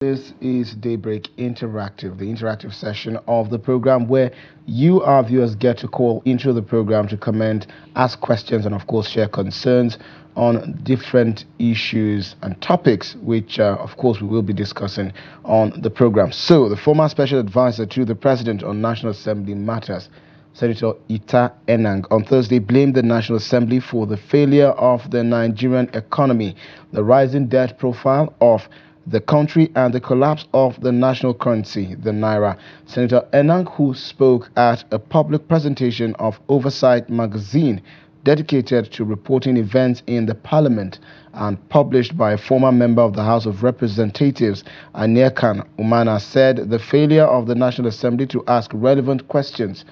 This is Daybreak Interactive, the interactive session of the program where you, our viewers, get to call into the program to comment, ask questions, and of course share concerns on different issues and topics, which of course we will be discussing on the program. So, the former special advisor to the president on National Assembly matters, Senator Ita Enang, on Thursday blamed the National Assembly for the failure of the Nigerian economy, the rising debt profile of the country, and the collapse of the national currency, the naira. Senator Enang, who spoke at a public presentation of Oversight magazine dedicated to reporting events in the parliament and published by a former member of the House of Representatives, Aniekan Umar, said the failure of the National Assembly to ask relevant questions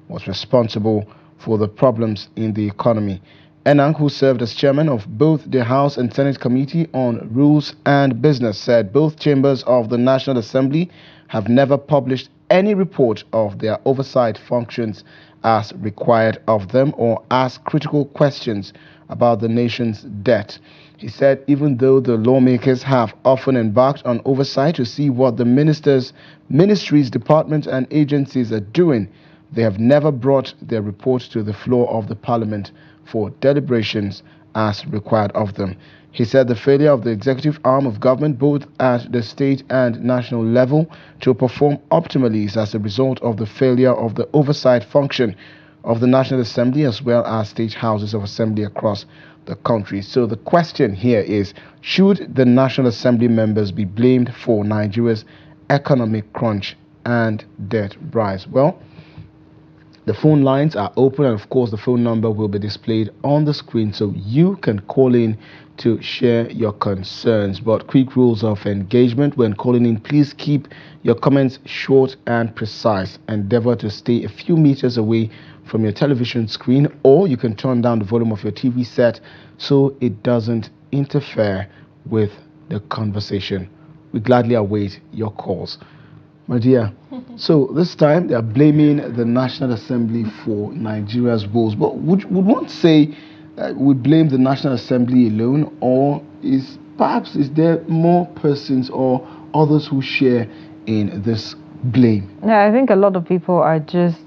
was responsible for the problems in the economy. Enang, who served as chairman of both the House and Senate Committee on Rules and Business, said both chambers of the National Assembly have never published any report of their oversight functions as required of them or asked critical questions about the nation's debt. He said even though the lawmakers have often embarked on oversight to see what the ministries, departments and agencies are doing, they have never brought their reports to the floor of the parliament for deliberations as required of them. He said the failure of the executive arm of government, both at the state and national level, to perform optimally is as a result of the failure of the oversight function of the National Assembly as well as state houses of assembly across the country. So the question here is, should the National Assembly members be blamed for Nigeria's economic crunch and debt rise? Well, the phone lines are open, and of course the phone number will be displayed on the screen so you can call in to share your concerns. But quick rules of engagement when calling in: please keep your comments short and precise. Endeavor to stay a few meters away from your television screen, or you can turn down the volume of your TV set so it doesn't interfere with the conversation. We gladly await your calls. Mardia, so this time they are blaming the National Assembly for Nigeria's woes. But would one say we blame the National Assembly alone, or is there more persons or others who share in this blame? Yeah, I think a lot of people are just,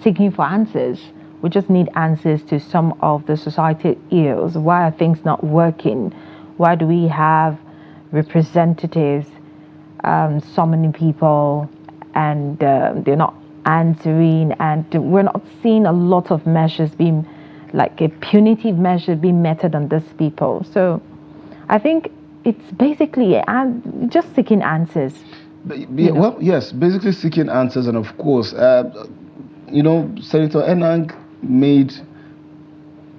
seeking for answers. We just need answers to some of the societal ills. Why are things not working? Why do we have representatives summoning people and they're not answering, and we're not seeing a lot of measures being, like a punitive measure being meted on these people? So I think it's basically just seeking answers. Well, yes, basically seeking answers. And of course, Senator Enang made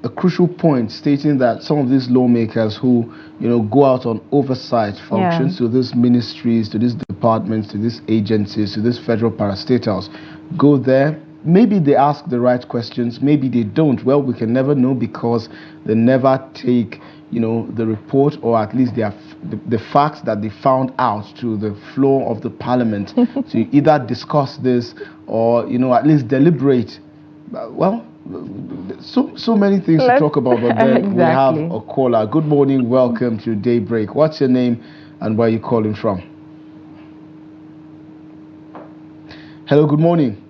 a crucial point, stating that some of these lawmakers who, go out on oversight functions to these ministries, to these departments, to these agencies, to these federal parastatals, go there. Maybe they ask the right questions, maybe they don't. Well, we can never know because they never take, the report, or at least the facts that they found out, to the floor of the parliament to either discuss this or, at least deliberate. Well, so many things to talk about, but then exactly. We have a caller. Good morning, welcome to Daybreak. What's your name and where are you calling from? Hello, good morning.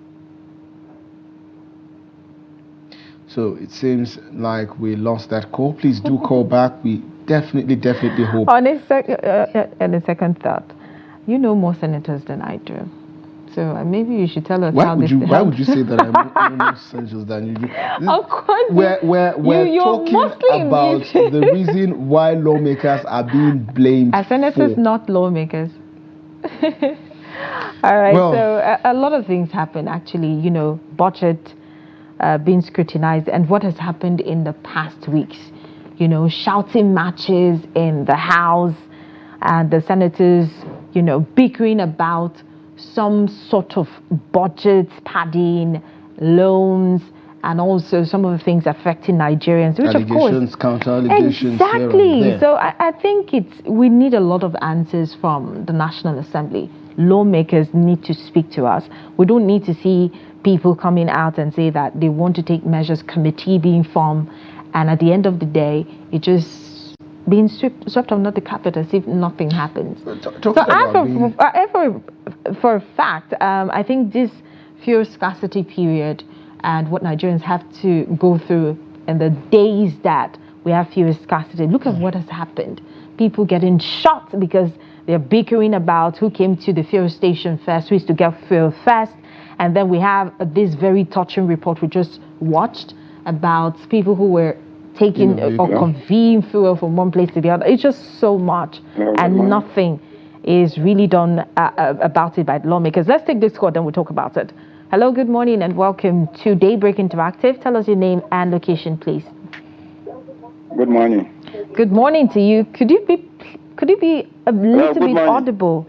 So it seems like we lost that call. Please do call back. We definitely hope. On a second thought, you know more senators than I do. So maybe you should tell us why would you say that I'm more senators than you do? Of course. We're talking about the reason why lawmakers are being blamed. Are senators not lawmakers? All right. Well, so a lot of things happen, actually. Budget being scrutinized, and what has happened in the past weeks. Shouting matches in the House, and the senators, bickering about some sort of budget padding, loans, and also some of the things affecting Nigerians, which allegations, of course, counter-allegations, exactly. So I think we need a lot of answers from the National Assembly. Lawmakers need to speak to us. We don't need to see people coming out and say that they want to take measures, committee being formed, and at the end of the day, it just being swept under the carpet as if nothing happens. So for a fact, I think this fuel scarcity period and what Nigerians have to go through in the days that we have fuel scarcity, look at what has happened. People getting shot because they're bickering about who came to the fuel station first, who is to get fuel first. And then we have this very touching report we just watched about people who were taking or conveying fuel from one place to the other. It's just so much, and nothing is really done about it by the lawmakers. Let's take this call, then we'll talk about it. Hello, good morning, and welcome to Daybreak Interactive. Tell us your name and location, please. Good morning. Good morning to you. Could you be a little bit audible?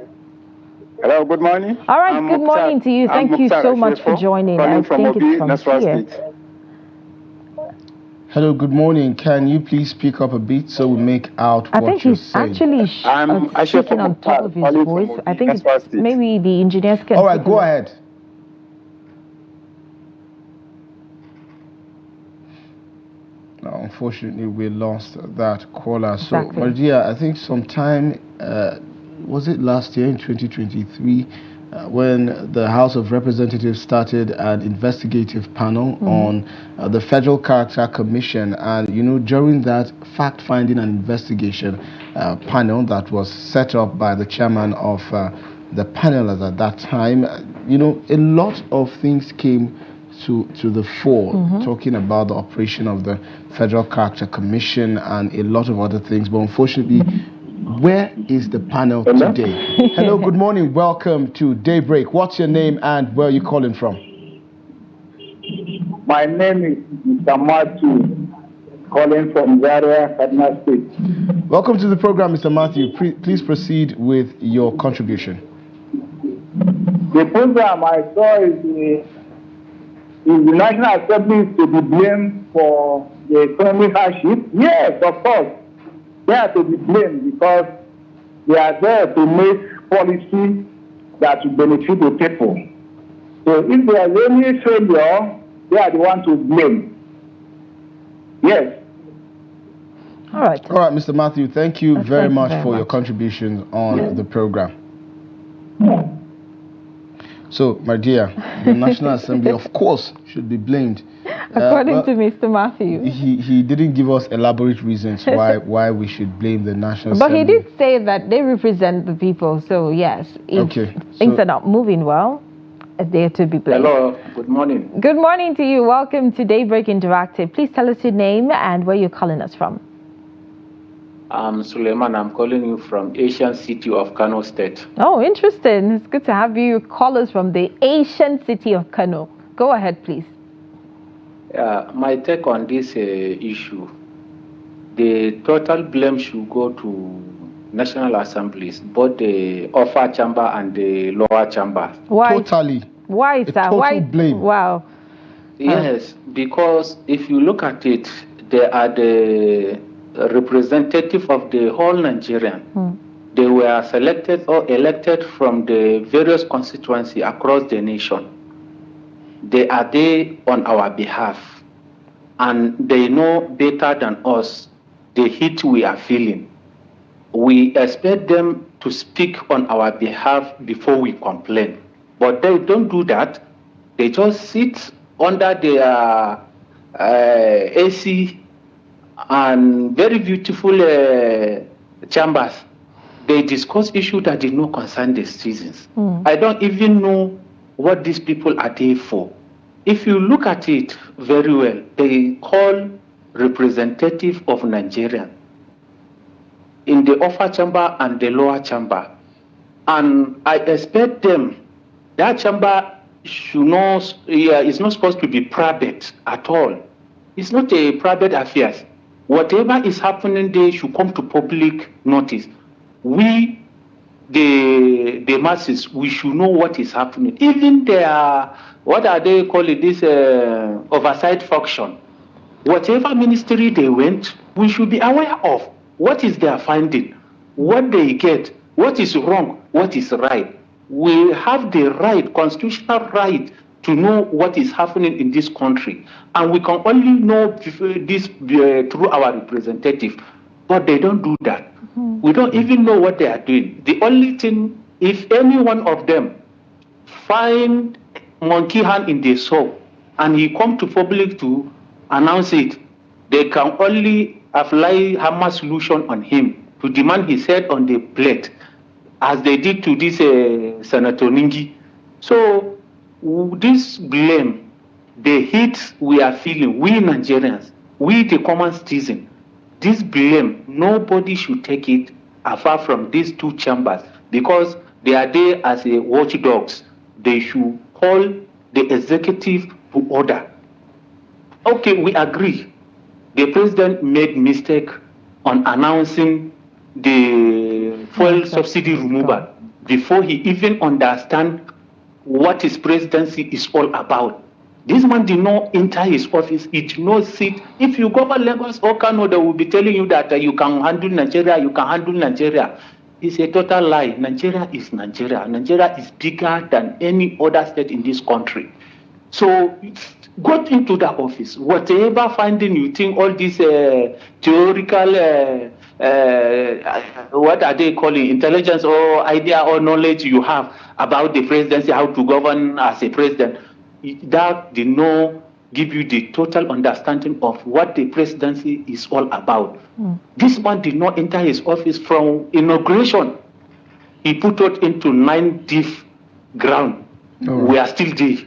Hello, good morning. All right, good morning to you. Thank you so much for joining. I think it's from here. Hello, good morning. Can you please speak up a bit so we make out what you're saying? I think he's actually speaking on top of his voice. I think maybe the engineers can... All right, go ahead. Now, unfortunately, we lost that caller. So, Mardia, I think sometime, was it last year in 2023, when the House of Representatives started an investigative panel on the Federal Character Commission, and during that fact-finding and investigation panel that was set up by the chairman of the panelists at that time, a lot of things came to the fore, talking about the operation of the Federal Character Commission and a lot of other things. But unfortunately, where is the panel today? Hello, good morning. Welcome to Daybreak. What's your name and where are you calling from? My name is Mr. Matthew, calling from Zaria, Kaduna State. Welcome to the program, Mr. Matthew. Please proceed with your contribution. The program I saw is the National Assembly to be blamed for the economic hardship. Yes, of course. They are to be blamed because they are there to make policy that will benefit the people. So if there is any failure, they are the ones to blame. Yes. All right, Mr. Matthew, thank you very much for your contributions on the program. So, Mardia, the National Assembly, of course, should be blamed. According to Mr. Matthew. He didn't give us elaborate reasons why we should blame the National Assembly. But he did say that they represent the people, so yes, if things are not moving well, they're to be blamed. Hello, good morning. Good morning to you. Welcome to Daybreak Interactive. Please tell us your name and where you're calling us from. I'm Suleiman. I'm calling you from Asian city of Kano State. Oh, interesting. It's good to have you call us from the Asian city of Kano. Go ahead, please. My take on this issue, the total blame should go to National Assemblies, both the upper chamber and the lower chamber. Why? Totally. Why, sir? Total blame. Wow. Yes, because if you look at it, they are the representative of the whole Nigerian. They were selected or elected from the various constituencies across the nation. They are there on our behalf, and they know better than us the heat we are feeling. We expect them to speak on our behalf before we complain, but they don't do that. They just sit under their AC and very beautiful chambers. They discuss issues that did not concern the citizens. I don't even know what these people are there for. If you look at it very well, they call representative of Nigerian in the upper chamber and the lower chamber. And I expect them, that chamber should not, is not supposed to be private at all. It's not a private affair. Whatever is happening there should come to public notice. We, the masses, we should know what is happening. Even their, what are they calling this oversight function? Whatever ministry they went, we should be aware of what is their finding, what they get, what is wrong, what is right. We have the right, constitutional right, to know what is happening in this country. And we can only know this through our representative. But they don't do that. We don't even know what they are doing. The only thing, if any one of them find monkey hand in the soap and he come to public to announce it, they can only apply hammer solution on him to demand his head on the plate, as they did to this Senator Ningi. So this blame, the hate we are feeling, we Nigerians, we the common citizen, this blame, nobody should take it apart from these two chambers, because they are there as a watchdogs. They should call the executive to order. Okay, we agree. The president made mistake on announcing the fuel subsidy removal before he even understand what his presidency is all about. This man did not enter his office. He did not sit. If you go to Lagos or Kano, they will be telling you that you can handle Nigeria, you can handle Nigeria. It's a total lie. Nigeria is Nigeria. Nigeria is bigger than any other state in this country. So got into the office. Whatever finding you think, all these theoretical, what are they calling, intelligence or idea or knowledge you have about the presidency, how to govern as a president, that did not give you the total understanding of what the presidency is all about. This man did not enter his office from inauguration. He put it into 9 deep ground. We are still there.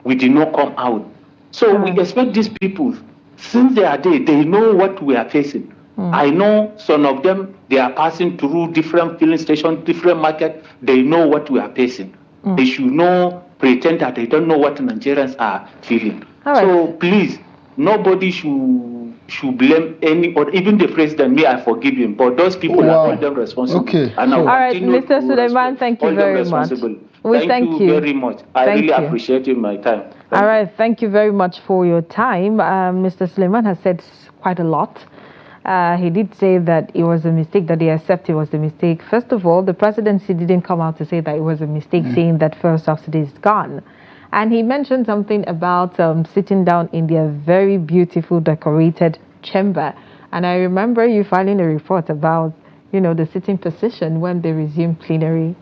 We did not come out. So we expect these people, since they are there, they know what we are facing. I know some of them, they are passing through different filling stations, different markets. They know what we are facing. They should not pretend that they don't know what Nigerians are feeling. So please, nobody should blame any, or even the president. Me, I forgive him, but those people are all them responsible. Okay. And all right, Mr. Suleiman, thank you very much. Thank you very much. I really appreciate my time. All right, thank you very much for your time. Mr. Suleiman has said quite a lot. He did say that it was a mistake, that they accept it was a mistake. First of all, the presidency didn't come out to say that it was a mistake, saying that fuel subsidy is gone. And he mentioned something about sitting down in their very beautiful decorated chamber. And I remember you filing a report about, the sitting position when they resumed plenary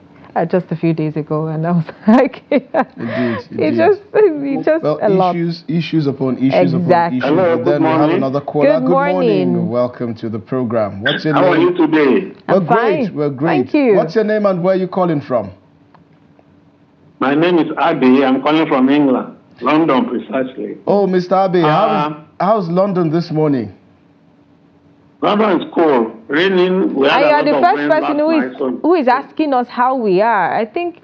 just a few days ago, and I was like, it's just well, a lot. Issues upon issues upon issues. Hello, but then we have another caller. Good morning. Welcome to the program. What's your name? How are you today? We're great. We're great. Thank you. What's your name and where are you calling from? My name is Abi. I'm calling from England, London precisely. Oh, Mr. Abi, how's London this morning? London is cold, raining. We you are the first person who is asking us how we are. I think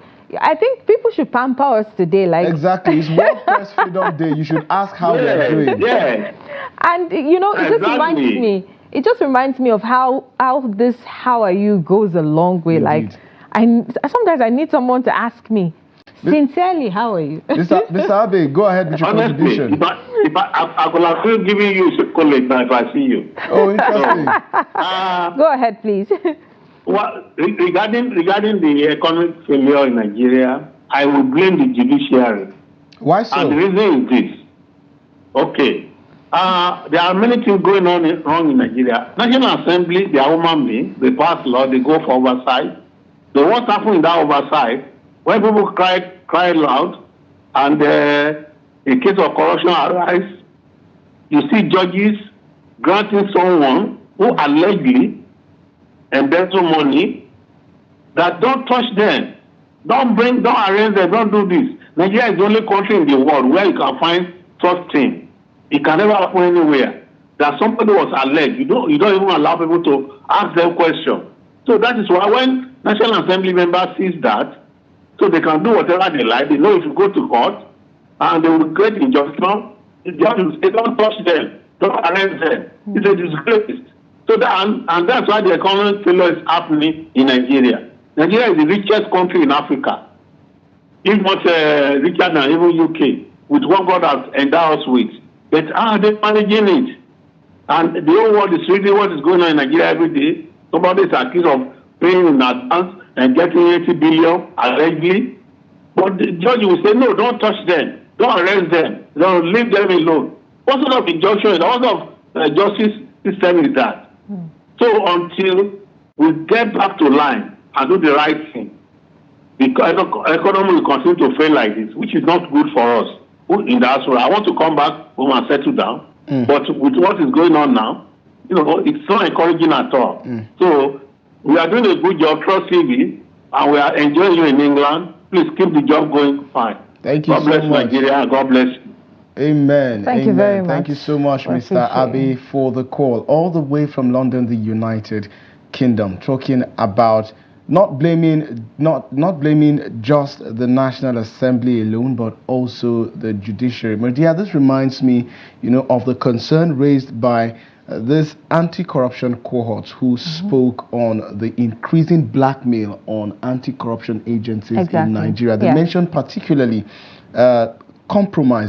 people should pamper us today. Exactly, it's World Press Freedom Day. You should ask how they're doing. Yeah. And it just reminds me of how this "how are you" goes a long way. Indeed. Sometimes I need someone to ask me sincerely, how are you? Mr. Abe, go ahead with your contribution. I could have still given you chocolate now if I see you. Oh, interesting. Go ahead, please. Well, regarding the economic failure in Nigeria, I will blame the judiciary. Why so? And the reason is this. Okay. There are many things going on wrong in Nigeria. National Assembly, they are human beings. They pass law, they go for oversight. So what happened in that oversight? When people cry loud, and a case of corruption arises, you see judges granting someone who allegedly embezzle money, that don't touch them, don't arrest them, don't do this. Nigeria is the only country in the world where you can find such thing. It can never happen anywhere. That somebody was alleged. You don't even allow people to ask them questions. So that is why when National Assembly members sees that, so they can do whatever they like. They know if you go to court and they will create injunction, the judge will say, don't touch them, don't arrest them. It's a disgrace. So and that's why the economic failure is happening in Nigeria. Nigeria is the richest country in Africa, if not richer than even UK, with what God has endowed us with. But how are they managing it? And the whole world is reading what is going on in Nigeria every day. Somebody is accused of paying in advance and getting 80 billion allegedly. But the judge will say, no, don't touch them. Don't arrest them. Don't leave them alone. What sort of injunction, what sort of justice system is that? So until we get back to line and do the right thing, because economy will continue to fail like this, which is not good for us in diaspora. I want to come back home and settle down, but with what is going on now, it's not encouraging at all. So we are doing a good job, trust TV, and we are enjoying you in England. Please keep the job going fine. Thank you God so bless much. Nigeria, and God bless you. Amen. Thank you very much. Thank you so much, Mr. Abbey, for the call. All the way from London, the United Kingdom, talking about not blaming just the National Assembly alone, but also the judiciary. Mardia, this reminds me, of the concern raised by this anti-corruption cohorts who spoke on the increasing blackmail on anti-corruption agencies in Nigeria. They mentioned particularly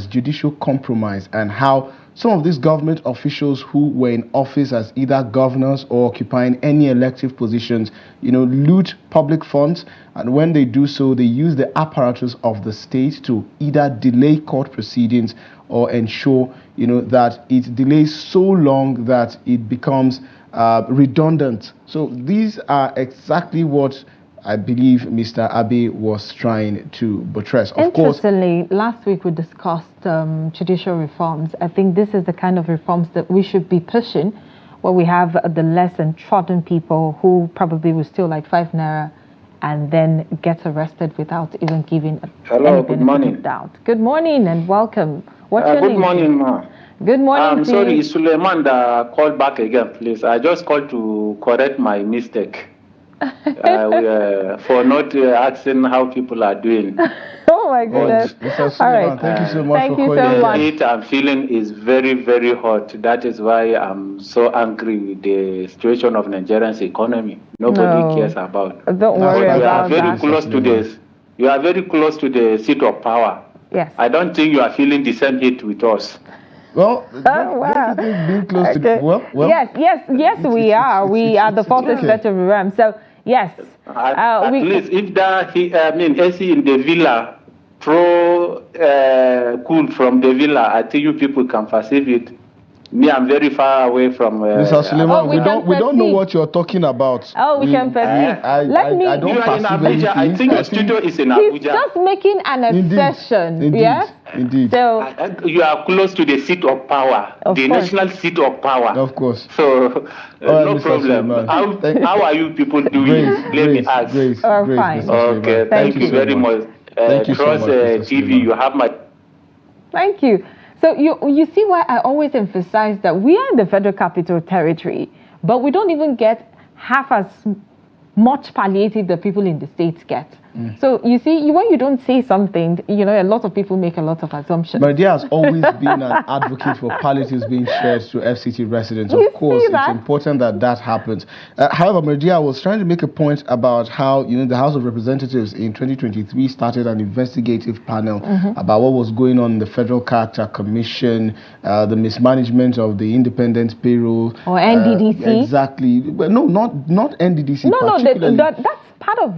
judicial compromise, and how some of these government officials who were in office as either governors or occupying any elective positions, loot public funds, and when they do so, they use the apparatus of the state to either delay court proceedings or ensure, that it delays so long that it becomes redundant. So these are exactly what I believe Mr. Abbey was trying to buttress. Of Interestingly, last week we discussed judicial reforms. I think this is the kind of reforms that we should be pushing, where we have the less trodden people who probably will steal like 5 naira and then get arrested without even giving Hello, good morning. Doubt. Good morning and welcome. What's your name? Good morning, ma. Good morning. I'm sorry, it's Suleiman that called back again, please. I just called to correct my mistake. For not asking how people are doing. Oh my goodness. All right. Thank you so much for calling. The heat I'm feeling is very, very hot. That is why I'm so angry with the situation of Nigeria's economy. Nobody cares about. Don't worry about that. You are very close to the seat of power. Yes. I don't think you are feeling the same heat with us. Well, wow. Being close to yes, we are. We are the fourth stretch of Ibrahim. So yes. At least if AC in the villa throw cool from the villa, I think you people can perceive it. Me, I'm very far away from. Mr. Suleiman, we don't know what you're talking about. We can perceive. I don't you are in Abuja. I think your studio is in Abuja. He's just making an exception. Indeed. So you are close to the seat of power, national seat of power. Of course. So no problem. How are you people doing? Let me ask. Grace, fine. Okay, thank you very much. Thank you so much, TV, you have my. Thank you. So you see why I always emphasize that we are in the Federal Capital Territory, but we don't even get half as much palliative that people in the states get. So you see, when you don't say something, a lot of people make a lot of assumptions. Mardia has always been an advocate for palliatives being shared to FCT residents. Of course, it's important that happens. However, Mardia was trying to make a point about how the House of Representatives in 2023 started an investigative panel about what was going on in the Federal Character Commission, the mismanagement of the independent payroll. Or NDDC. Exactly. But no, not NDDC. No, that's part of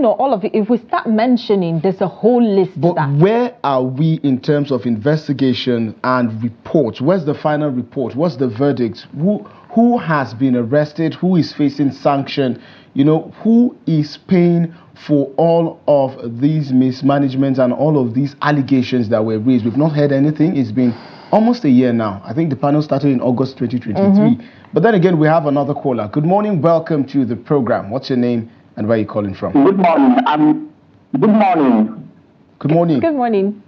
all of it. If we start mentioning, there's a whole list. But where are we in terms of investigation and reports? Where's the final report? What's the verdict? Who has been arrested? Who is facing sanction? Who is paying for all of these mismanagements and all of these allegations that were raised? We've not heard anything. It's been almost a year now. I think the panel started in August 2023. But then again, we have another caller. Good morning. Welcome to the program. What's your name and where are you calling from? Good morning. Good morning. Good morning. Good morning.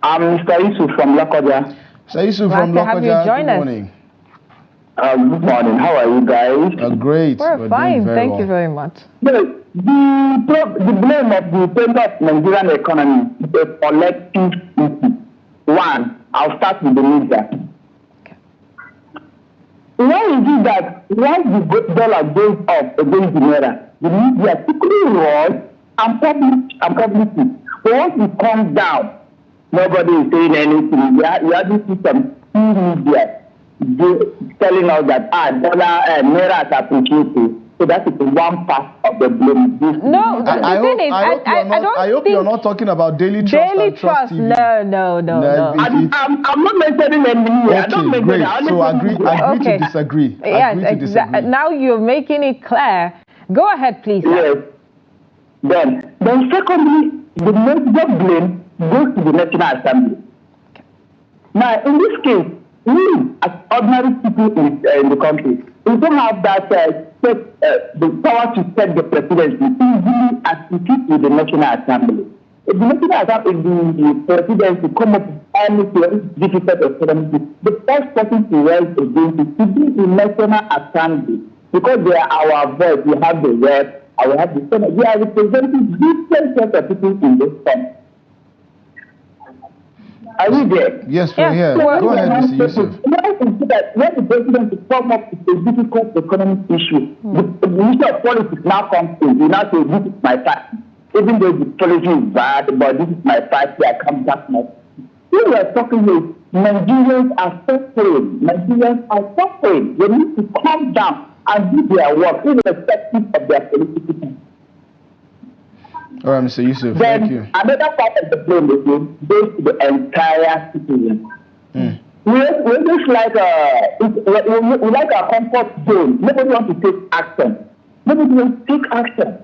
I'm Mr. Yusuf from Lokoja. Mr. Yusuf from Lokoja. Good morning. Good morning. How are you guys? Great. We're fine. Thank you very much. The blame of the failure of Nigerian economy is a collective issue. One, I'll start with the media. Why is it that once the dollar goes up against the naira, the media quickly roars and publicity? But once it comes down, nobody is saying anything. You have to see some media telling us that dollar naira is appreciated. So that is one part of the blame. No, I hope you're not talking about Daily Trust and Trust TV. No. I'm not mentioning any. Okay, I don't mention great. that. So agree to disagree. Yes, exactly. Now you're making it clear. Go ahead, please. Yes. Then secondly, the major blame goes to the National Assembly. Okay. Now, in this case, we as ordinary people in the country, we don't have that the power to set the presidency easily as it is with the National Assembly. If the National Assembly, the presidency come up with anything difficult economy, the first person to rise against it to be the National Assembly, because they are our voice. We have the word, we have the Senate. We are representing different sets of people in this country. Are we there? Yes, we're here. Go ahead, Mr. Yusuf. When the president to come up with a difficult economic issue, the issue of politics now comes in. You now say, this is my party. Even though the policy is bad, but this is my party, I come back now. When we are talking with Nigerians are suffering. Nigerians are suffering. They need to calm down and do their work irrespective of their political party. All right, Mr. Yusuf, then thank you. Another part of the blame is goes to the entire citizen. We just like we like our comfort zone. Nobody wants to take action. Nobody wants to take action.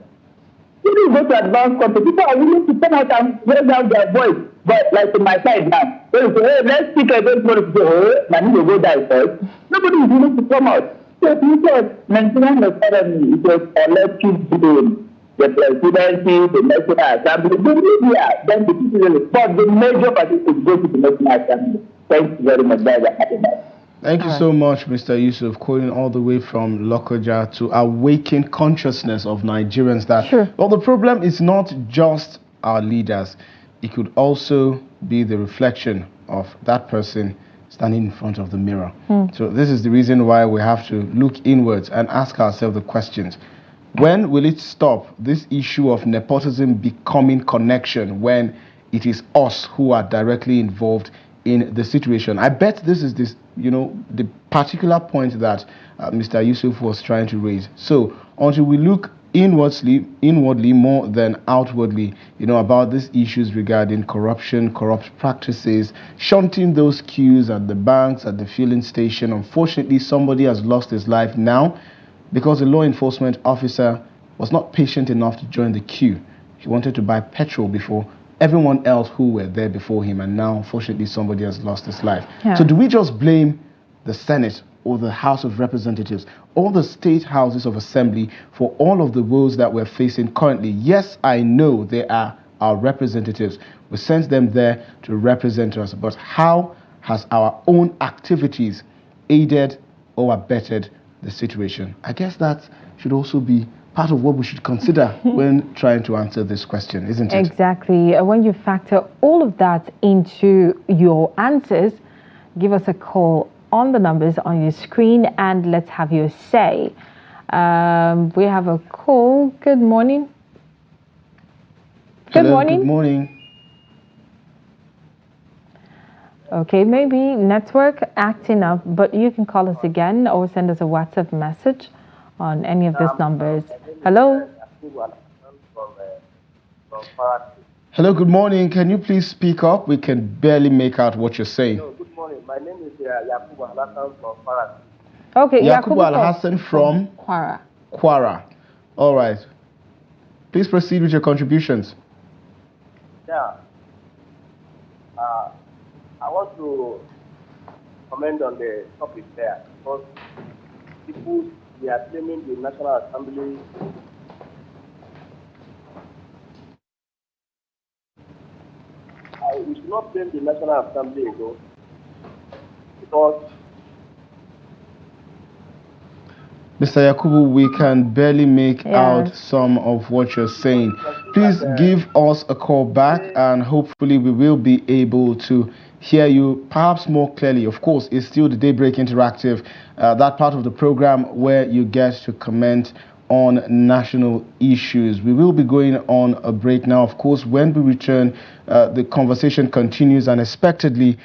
People go to advanced country. People are willing to come out and raise out their voice. But like in my side now, they say, hey, let's speak against politics. I need to go die first. Nobody is willing to come out. So because Nigerian economy, it was elected blame. The presidency, the National Assembly, the media, then the people. But the major party is going to the National Assembly. Thank you very much. Thank you so much, Mr. Yusuf, calling all the way from Lokoja to awaken consciousness of Nigerians that, well, the problem is not just our leaders. It could also be the reflection of that person standing in front of the mirror. So this is the reason why we have to look inwards and ask ourselves the questions. When will it stop, this issue of nepotism becoming connection, when it is us who are directly involved in the situation? I bet this is the particular point that Mr. Yusuf was trying to raise. So until we look inwardly more than outwardly, about these issues regarding corruption, corrupt practices, shunting those queues at the banks, at the filling station. Unfortunately, somebody has lost his life now because the law enforcement officer was not patient enough to join the queue. He wanted to buy petrol before everyone else who were there before him, and now, unfortunately, somebody has lost his life. So do we just blame the Senate or the House of Representatives or the state houses of assembly for all of the woes that we're facing currently? Yes, I know they are our representatives. We sent them there to represent us, but how has our own activities aided or abetted the situation? I guess that should also be part of what we should consider when trying to answer this question, isn't it? Exactly. When you factor all of that into your answers, give us a call on the numbers on your screen and let's have your say. We have a call. Good morning. Good morning. Good morning. Okay, maybe network acting up, but you can call us again or send us a WhatsApp message on any of these numbers. Hello? Hello, good morning. Can you please speak up? We can barely make out what you're saying. No, good morning. My name is Yakubu Al-Hassan from Kwara. Okay, Yakubu Al-Hassan from Kwara. All right. Please proceed with your contributions. Yeah. I want to comment on the topic there because people, they are blaming the National Assembly. We should not blame the National Assembly though, because Mr. Yakubu, we can barely make out some of what you're saying. Please give us a call back and hopefully we will be able to hear you perhaps more clearly. Of course, it's still the Daybreak Interactive, that part of the program where you get to comment on national issues. We will be going on a break now. Of course, when we return, the conversation continues and expectedly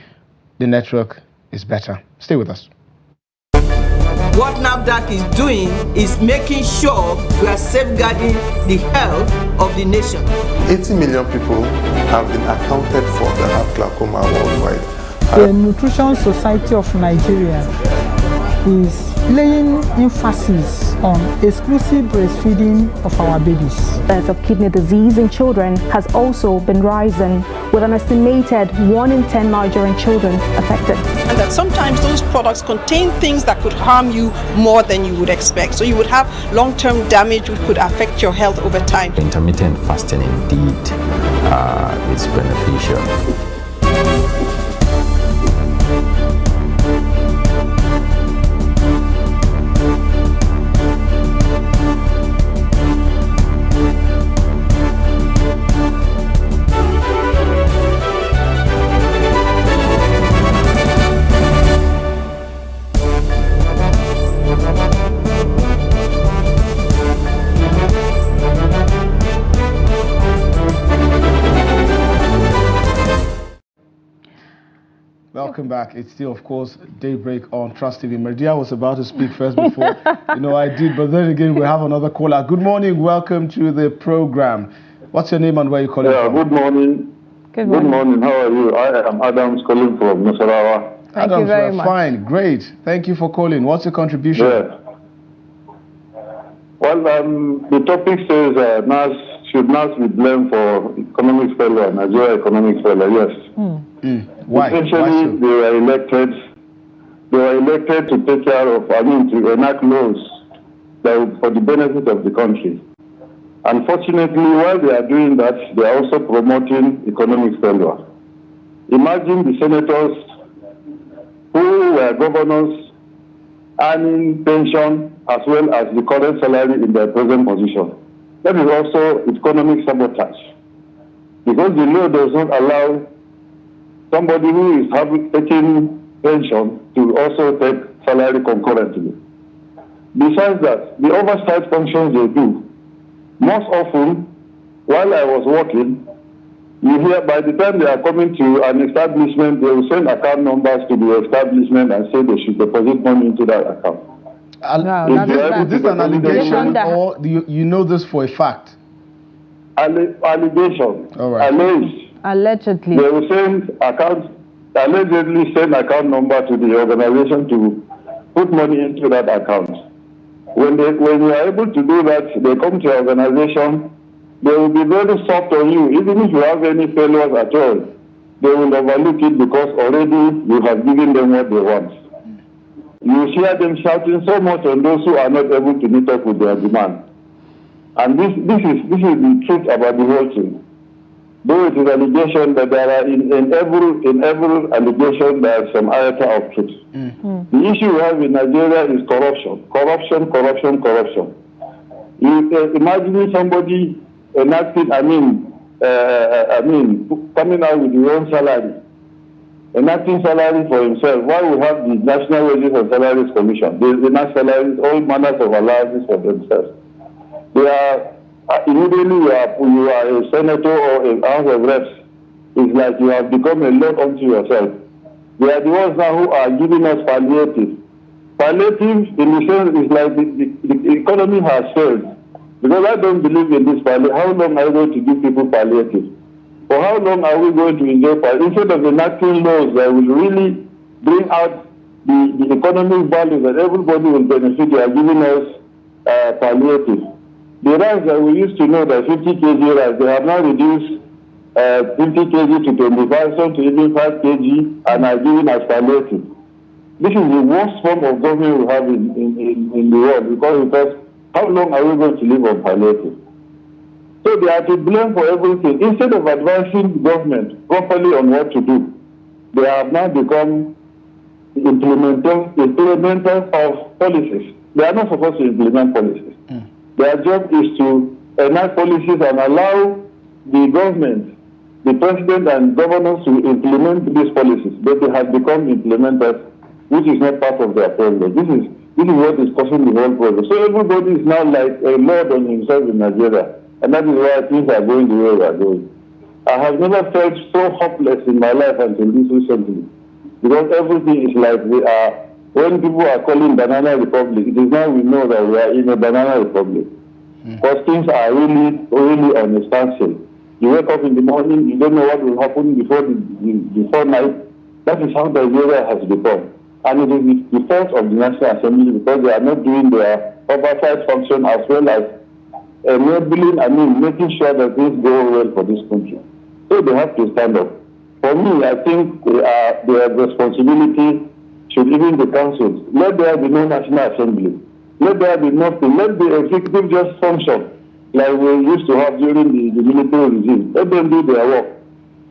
the network is better. Stay with us. What NAFDAC is doing is making sure we are safeguarding the health of the nation. 80 million people have been accounted for that have glaucoma worldwide. The Nutrition Society of Nigeria is laying emphasis on exclusive breastfeeding of our babies. Incidence of kidney disease in children has also been rising, with an estimated 1 in 10 Nigerian children affected. And that sometimes those products contain things that could harm you more than you would expect. So you would have long-term damage which could affect your health over time. Intermittent fasting indeed is beneficial. Welcome back. It's still, of course, Daybreak on Trust TV. Mardia was about to speak first before, I did, but then again, we have another caller. Good morning. Welcome to the program. What's your name and where you calling from? Good morning. Good morning. How are you? I am Adams calling from Nasarawa. Thank you very much. Fine. Great. Thank you for calling. What's your contribution? Yeah. Well, the topic says NASS should not be blamed for economic failure, Nigeria economic failure. Yes. Why? Essentially, they were elected to take care of, to enact laws that for the benefit of the country. Unfortunately, while they are doing that, they are also promoting economic failure. Imagine the senators who were governors earning pension as well as the current salary in their present position. That is also economic sabotage, because the law does not allow somebody who is taking pension to also take salary concurrently. Besides that, the oversight functions they do, most often, while I was working, you hear by the time they are coming to an establishment, they will send account numbers to the establishment and say they should deposit money into that account. Is this an allegation or you know this for a fact? Allegation. All right. Allegedly. They will allegedly send account number to the organization to put money into that account. When you are able to do that, they come to your organization, they will be very soft on you. Even if you have any failures at all, they will overlook it because already you have given them what they want. You hear them shouting so much on those who are not able to meet up with their demand. And this is the truth about the whole thing. Though it is allegation that there are in every allegation there is some iota of truth. The issue we have in Nigeria is corruption. Corruption. You imagine somebody enacting, coming out with his own salary, enacting salary for himself. Why we have the National Wages and Salaries Commission? They enact salaries, all manners of allowances for themselves. They are immediately you are a senator or a House of Reps. It's like you have become a law unto yourself. They are the ones now who are giving us palliative. Palliative, in the sense, is like the economy has failed. Because I don't believe in this palliative. How long are we going to give people palliative? For how long are we going to enjoy palliative? Instead of enacting laws that will really bring out the economic value that everybody will benefit, they are giving us palliative. The rice that we used to know that 50 kg rice, they have now reduced 50 kg to 25, some to even 5 kg, and are giving us palliative. This is the worst form of government we have in the world, because how long are we going to live on palliative? So they are to blame for everything. Instead of advising government properly on what to do, they have now become implementers of policies. They are not supposed to implement policies. Their job is to enact policies and allow the government, the president and governors to implement these policies. But they have become implementers, which is not part of their privilege. This is what is causing the whole problem. So everybody is now like a lord on himself in Nigeria. And that is why things are going the way they are going. I have never felt so hopeless in my life until this recently. Because everything is like we are When people are calling Banana Republic, it is now we know that we are in a Banana Republic. Because things are really, really on a standstill. You wake up in the morning, you don't know what will happen before night. That is how Nigeria has become. And it is the fault of the National Assembly because they are not doing their oversight function as well as making sure that things go well for this country. So they have to stand up. For me, I think their responsibility should even be cancelled. Let there be no National Assembly. Let there be nothing. Let the executive just function like we used to have during the military regime. Let them do their work.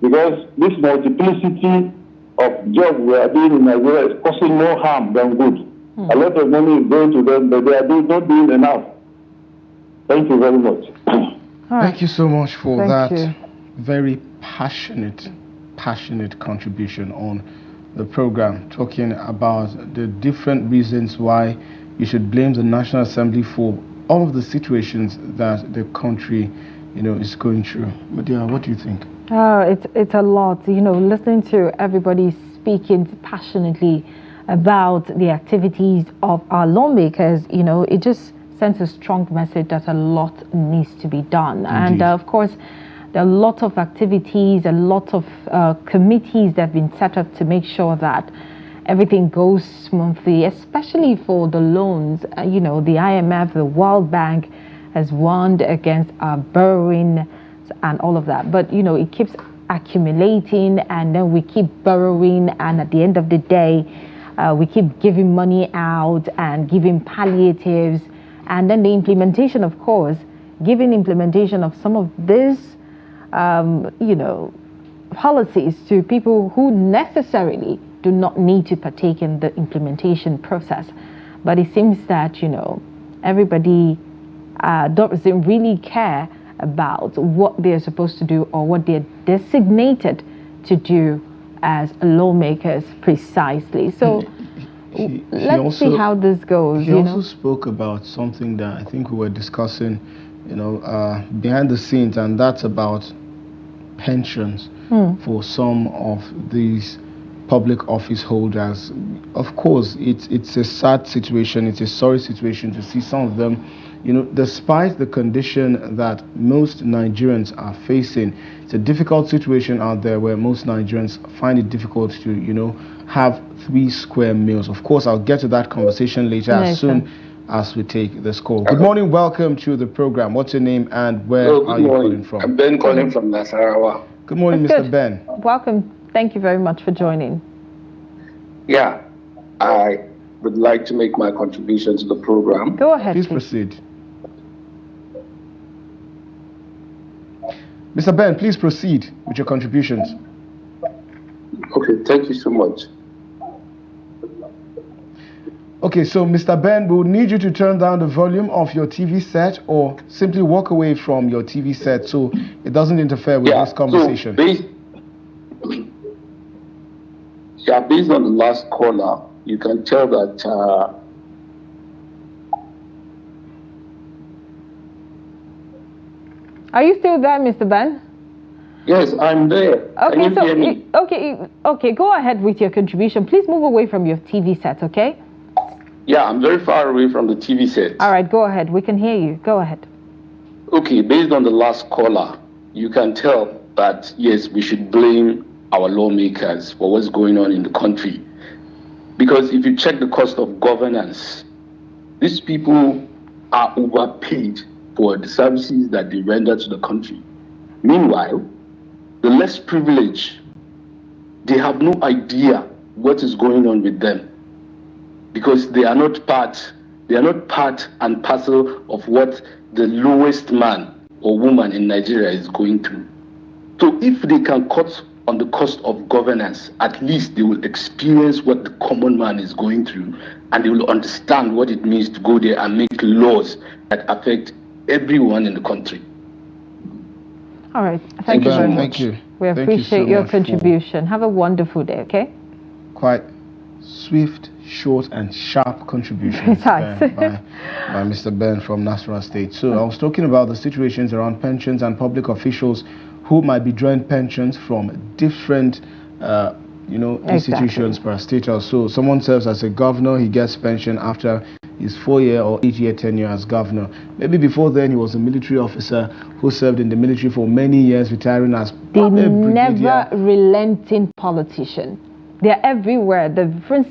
Because this multiplicity of jobs we are doing in Nigeria is causing more harm than good. A lot of money is going to them, but they are not doing enough. Thank you very much. Thank you so much for Thank that you. very passionate contribution on the program, talking about the different reasons why you should blame the National Assembly for all of the situations that the country, is going through. Mardia, what do you think? It's a lot. Listening to everybody speaking passionately about the activities of our lawmakers, it just sends a strong message that a lot needs to be done. Indeed. And of course, there are a lot of activities, a lot of committees that have been set up to make sure that everything goes smoothly, especially for the loans. The IMF, the World Bank has warned against borrowing and all of that. But, it keeps accumulating and then we keep borrowing. And at the end of the day, we keep giving money out and giving palliatives. And then the implementation, of course, giving implementation of some of these, policies to people who necessarily do not need to partake in the implementation process. But it seems that, everybody doesn't really care about what they're supposed to do or what they're designated to do as lawmakers precisely. So let's see how this goes. He also spoke about something that I think we were discussing, behind the scenes, and that's about pensions for some of these public office holders. Of course, it's a sad situation, it's a sorry situation to see some of them, despite the condition that most Nigerians are facing. It's a difficult situation out there where most Nigerians find it difficult to, have 3 square meals. Of course, I'll get to that conversation later as soon as we take this call. Good morning, welcome to the program. What's your name and where are you calling from? I'm Ben calling from Nasarawa. Good morning, That's Mr. good. Ben. Welcome. Thank you very much for joining. Yeah, I would like to make my contribution to the program. Go ahead, Please proceed. Mr. Ben, please proceed with your contributions. Okay, thank you so much. Okay, so Mr. Ben, we'll need you to turn down the volume of your TV set or simply walk away from your TV set so it doesn't interfere with this conversation. So based on the last caller, you can tell that Are you still there, Mr. Ben? Yes, I'm there. Okay, Can you hear me? Okay, go ahead with your contribution. Please move away from your TV set, okay? Yeah, I'm very far away from the TV set. All right, go ahead. We can hear you. Go ahead. Okay, based on the last caller, you can tell that, yes, we should blame our lawmakers for what's going on in the country. Because if you check the cost of governance, these people are overpaid for the services that they render to the country. Meanwhile, the less privileged, they have no idea what is going on with them because they are not part and parcel of what the lowest man or woman in Nigeria is going through. So if they can cut on the cost of governance, at least they will experience what the common man is going through and they will understand what it means to go there and make laws that affect everyone in the country. All right. Thank you very much. Thank you. We appreciate your contribution. Have a wonderful day, okay? Quite swift, short, and sharp contribution Precise. by Mr. Ben from Nasarawa State. So I was talking about the situations around pensions and public officials who might be drawing pensions from different institutions per state or so. Someone serves as a governor, he gets pension after his 4-year or 8-year tenure as governor. Maybe before then he was a military officer who served in the military for many years, retiring as the never relenting politician. They're everywhere.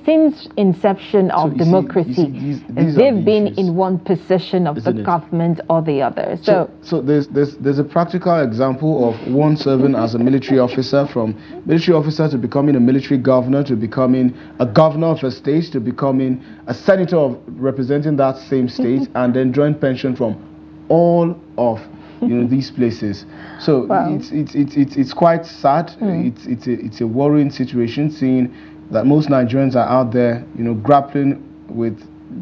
Since inception of democracy, they've been in one position of the government or the other. So there's a practical example of one serving as a military officer, from military officer to becoming a military governor, to becoming a governor of a state, to becoming a senator representing that same state, and then drawing pension from all of these places. So it's quite sad. It's a worrying situation, seeing that most Nigerians are out there grappling with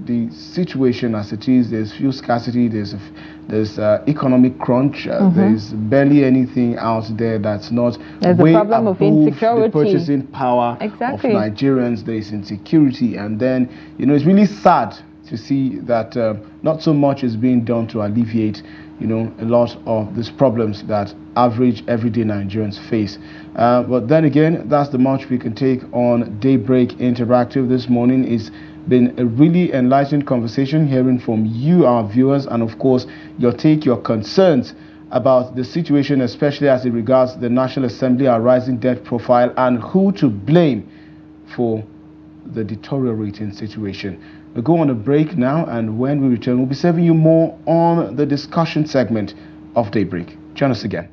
the situation as it is. There's fuel scarcity, there's economic crunch, there's barely anything out there that's not way above the purchasing power of Nigerians. There is insecurity, and then it's really sad to see that not so much is being done to alleviate a lot of these problems that average everyday Nigerians face. But then again, that's the much we can take on Daybreak Interactive this morning. It's been a really enlightening conversation, hearing from you, our viewers, and of course your concerns about the situation, especially as it regards the National Assembly, our rising debt profile, and who to blame for the deteriorating situation. We'll go on a break now, and when we return, we'll be serving you more on the discussion segment of Daybreak. Join us again.